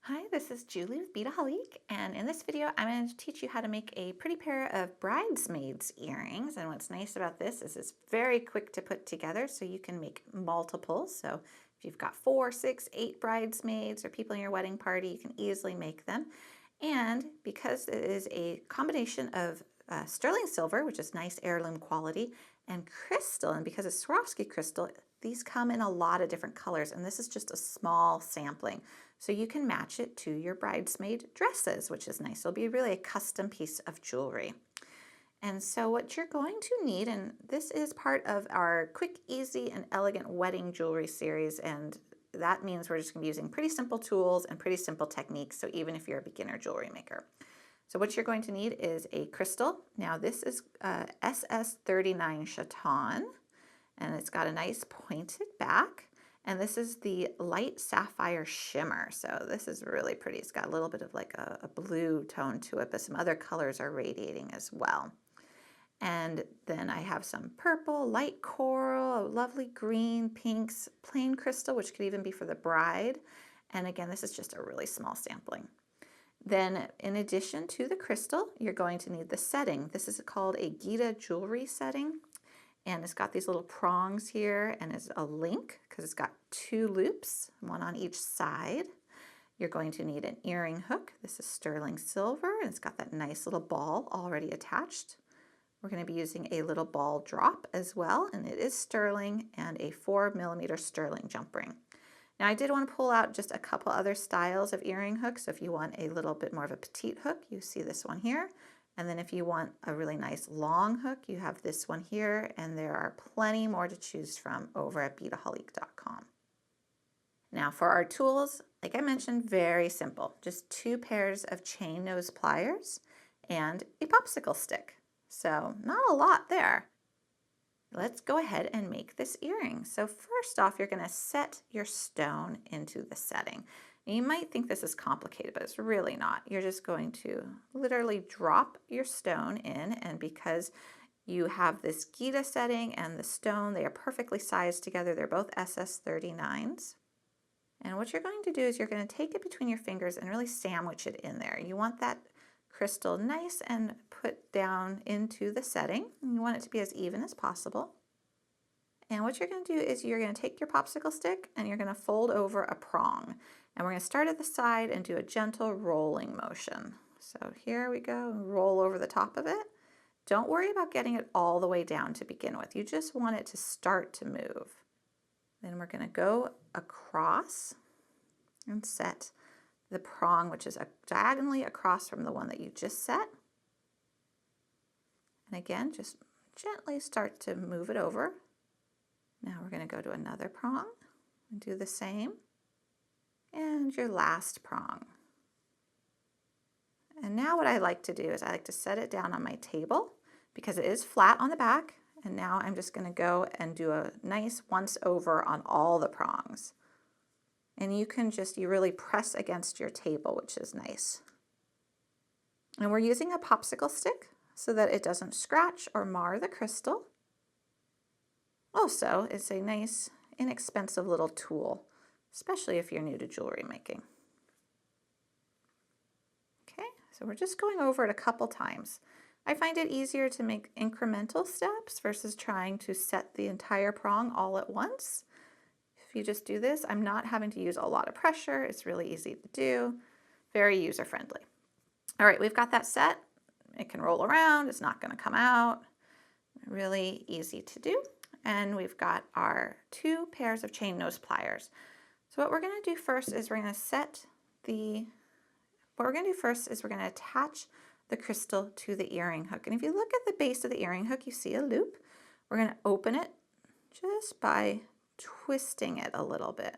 Hi, this is Julie with Beadaholique, and in this video I'm going to teach you how to make a pretty pair of bridesmaids earrings. And what's nice about this is it's very quick to put together, so you can make multiples. So if you've got 4, 6, 8 bridesmaids or people in your wedding party, you can easily make them. And because it is a combination of sterling silver, which is nice heirloom quality, and crystal, and because it's Swarovski crystal, these come in a lot of different colors, and this is just a small sampling. So you can match it to your bridesmaid dresses, which is nice. It'll be really a custom piece of jewelry. And so what you're going to need, and this is part of our quick, easy, and elegant wedding jewelry series, and that means we're just going to be using pretty simple tools and pretty simple techniques, so even if you're a beginner jewelry maker. So what you're going to need is a crystal. Now this is SS39 Chaton, and it's got a nice pointed back. And this is the light sapphire shimmer. So this is really pretty. It's got a little bit of like a blue tone to it, but some other colors are radiating as well. And then I have some purple, light coral, a lovely green, pinks, plain crystal, which could even be for the bride. And again, this is just a really small sampling. Then in addition to the crystal, you're going to need the setting. This is called a Gita jewelry setting. And it's got these little prongs here, and it's a link because it's got 2 loops, one on each side. You're going to need an earring hook. This is sterling silver, and it's got that nice little ball already attached. We're going to be using a little ball drop as well, and it is sterling, and a 4mm sterling jump ring. Now I did want to pull out just a couple other styles of earring hooks. So if you want a little bit more of a petite hook, you see this one here. And then if you want a really nice long hook, you have this one here, and there are plenty more to choose from over at beadaholique.com. Now for our tools, like I mentioned, very simple. Just 2 pairs of chain nose pliers and a popsicle stick. So not a lot there. Let's go ahead and make this earring. So first off, you're going to set your stone into the setting. You might think this is complicated, but it's really not. You're just going to literally drop your stone in, and because you have this Gita setting and the stone, they are perfectly sized together. They're both SS39s. And what you're going to do is you're going to take it between your fingers and really sandwich it in there. You want that crystal nice and put down into the setting. You want it to be as even as possible. And what you're going to do is you're going to take your popsicle stick and you're going to fold over a prong. And we're going to start at the side and do a gentle rolling motion. So here we go, roll over the top of it. Don't worry about getting it all the way down to begin with. You just want it to start to move. Then we're going to go across and set the prong, which is diagonally across from the one that you just set. And again, just gently start to move it over. Now we're going to go to another prong and do the same. And your last prong. And now what I like to do is I like to set it down on my table because it is flat on the back. And now I'm just going to go and do a nice once over on all the prongs. And you really press against your table, which is nice. And we're using a popsicle stick so that it doesn't scratch or mar the crystal. Also, it's a nice, inexpensive little tool, especially if you're new to jewelry making. Okay, so we're just going over it a couple times. I find it easier to make incremental steps versus trying to set the entire prong all at once. If you just do this, I'm not having to use a lot of pressure. It's really easy to do, very user-friendly. All right, we've got that set. It can roll around, it's not going to come out. Really easy to do. And we've got our 2 pairs of chain nose pliers. So what we're going to do first is we're going to attach the crystal to the earring hook. And if you look at the base of the earring hook, you see a loop. We're going to open it just by twisting it a little bit.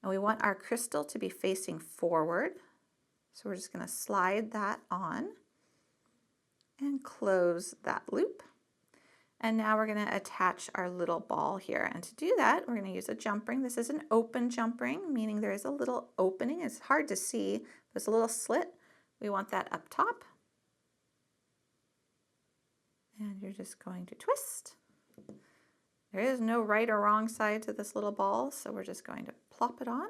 And we want our crystal to be facing forward. So we're just going to slide that on and close that loop. And now we're going to attach our little ball here. And to do that, we're going to use a jump ring. This is an open jump ring, meaning there is a little opening. It's hard to see, but it's a little slit. We want that up top. And you're just going to twist. There is no right or wrong side to this little ball, so we're just going to plop it on,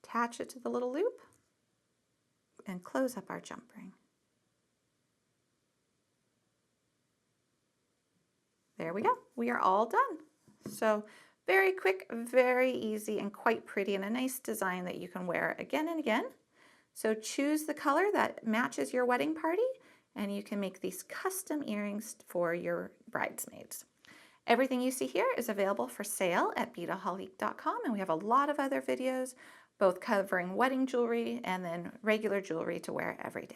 attach it to the little loop and close up our jump ring. There we go. We are all done. So very quick, very easy, and quite pretty, and a nice design that you can wear again and again. So choose the color that matches your wedding party, and you can make these custom earrings for your bridesmaids. Everything you see here is available for sale at beadaholique.com, and we have a lot of other videos, both covering wedding jewelry and then regular jewelry to wear every day.